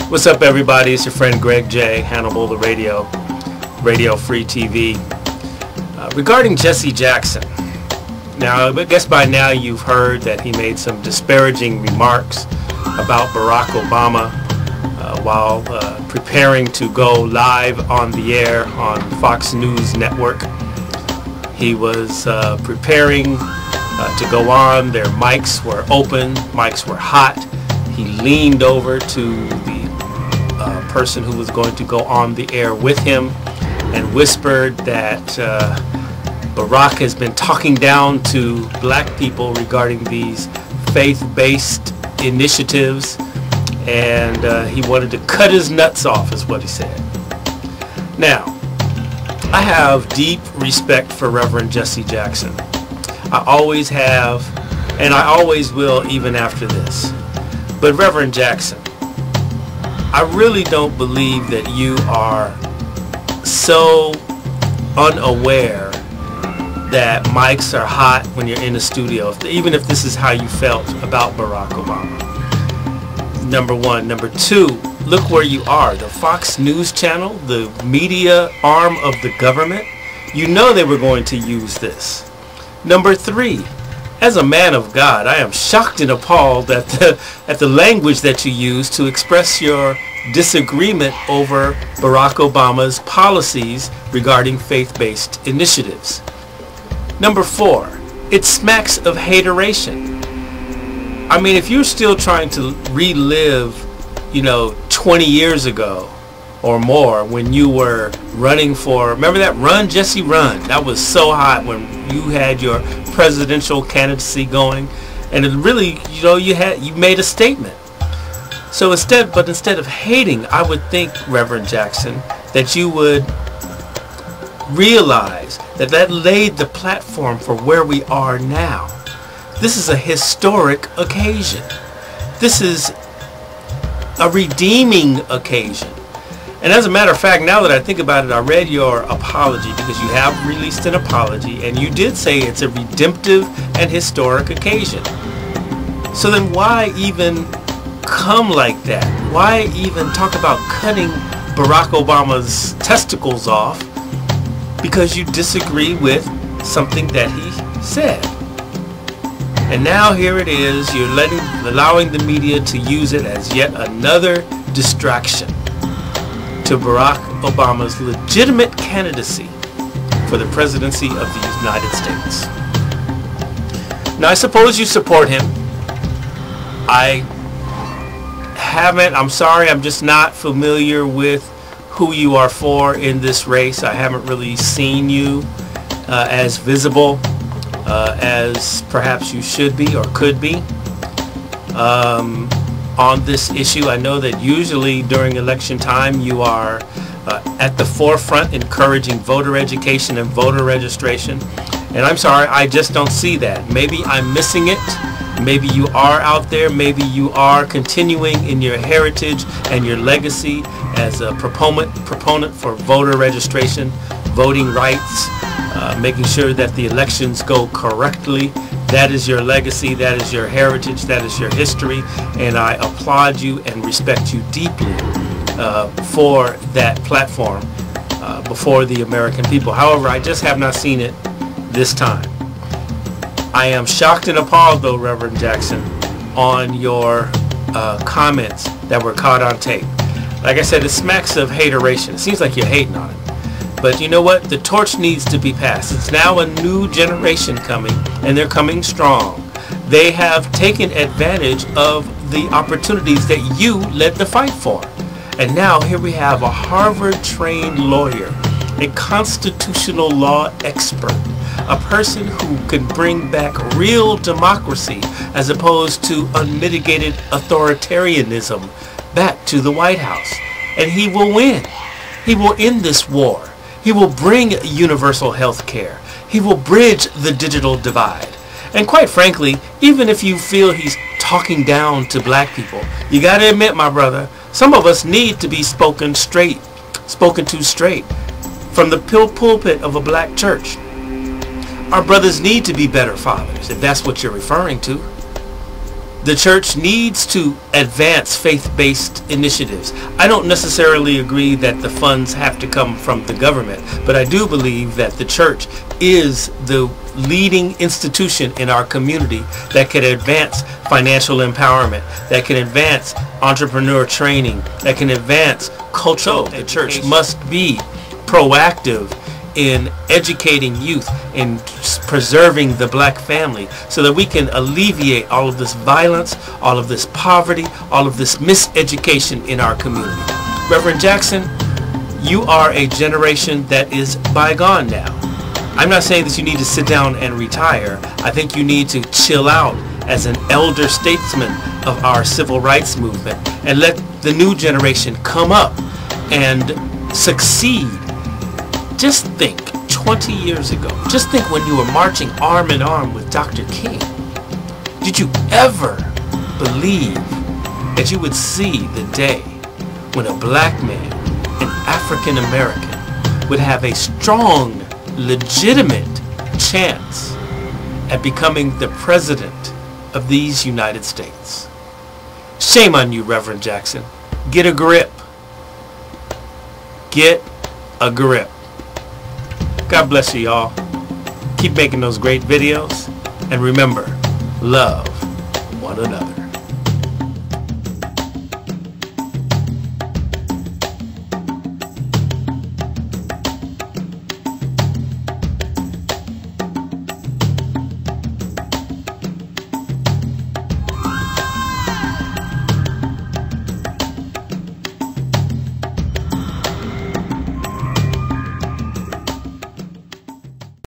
What's up, everybody? It's your friend Greg J. Hannibal, the Radio Free TV. Regarding Jesse Jackson. Now, I guess by now you've heard that he made some disparaging remarks about Barack Obama while preparing to go live on the air on Fox News Network. He was preparing to go on. Their mics were open, mics were hot. He leaned over to the person who was going to go on the air with him and whispered that Barack has been talking down to black people regarding these faith-based initiatives, and he wanted to cut his nuts off, is what he said. Now, I have deep respect for Reverend Jesse Jackson. I always have, and I always will, even after this. But Reverend Jackson, I really don't believe that you are so unaware that mics are hot when you're in the studio, even if this is how you felt about Barack Obama. Number one. Number two, look where you are. The Fox News channel, the media arm of the government, you know they were going to use this. Number three, as a man of God, I am shocked and appalled at the language that you use to express your disagreement over Barack Obama's policies regarding faith-based initiatives. Number four, it smacks of hateration. I mean, if you're still trying to relive, 20 years ago or more when you were running for, remember that Run Jesse Run? That was so hot when you had your presidential candidacy going, and it really, you made a statement. So instead of hating, I would think, Reverend Jackson, that you would realize that laid the platform for where we are now. This is a historic occasion. This is a redeeming occasion. And as a matter of fact, now that I think about it, I read your apology, because you have released an apology, and you did say it's a redemptive and historic occasion. So then why even come like that? Why even talk about cutting Barack Obama's testicles off because you disagree with something that he said? And now here it is, you're allowing the media to use it as yet another distraction to Barack Obama's legitimate candidacy for the presidency of the United States. Now, I suppose you support him. I'm sorry, I'm just not familiar with who you are for in this race. I haven't really seen you as visible as perhaps you should be or could be on this issue. I know that usually during election time you are at the forefront encouraging voter education and voter registration. And I'm sorry, I just don't see that. Maybe I'm missing it. Maybe you are out there. Maybe you are continuing in your heritage and your legacy as a proponent for voter registration, voting rights, making sure that the elections go correctly. That is your legacy, that is your heritage, that is your history, and I applaud you and respect you deeply for that platform before the American people. However, I just have not seen it this time. I am shocked and appalled, though, Reverend Jackson, on your comments that were caught on tape. Like I said, it smacks of hateration. It seems like you're hating on him. But you know what? The torch needs to be passed. It's now a new generation coming, and they're coming strong. They have taken advantage of the opportunities that you led the fight for. And now here we have a Harvard-trained lawyer, a constitutional law expert, a person who can bring back real democracy as opposed to unmitigated authoritarianism back to the White House. And he will win. He will end this war. He will bring universal health care. He will bridge the digital divide. And quite frankly, even if you feel he's talking down to black people, you got to admit, my brother, some of us need to be spoken to straight from the pulpit of a black church. Our brothers need to be better fathers, if that's what you're referring to. The church needs to advance faith-based initiatives. I don't necessarily agree that the funds have to come from the government, but I do believe that the church is the leading institution in our community that can advance financial empowerment, that can advance entrepreneur training, that can advance cultural. The church must be proactive in educating youth, in preserving the black family, so that we can alleviate all of this violence, all of this poverty, all of this miseducation in our community. Reverend Jackson, you are a generation that is bygone now. I'm not saying that you need to sit down and retire. I think you need to chill out as an elder statesman of our civil rights movement and let the new generation come up and succeed. Just think 20 years ago, just think when you were marching arm in arm with Dr. King. Did you ever believe that you would see the day when a black man, an African American, would have a strong, legitimate chance at becoming the president of these United States? Shame on you, Reverend Jackson. Get a grip. Get a grip. God bless you, y'all. Keep making those great videos. And remember, love one another.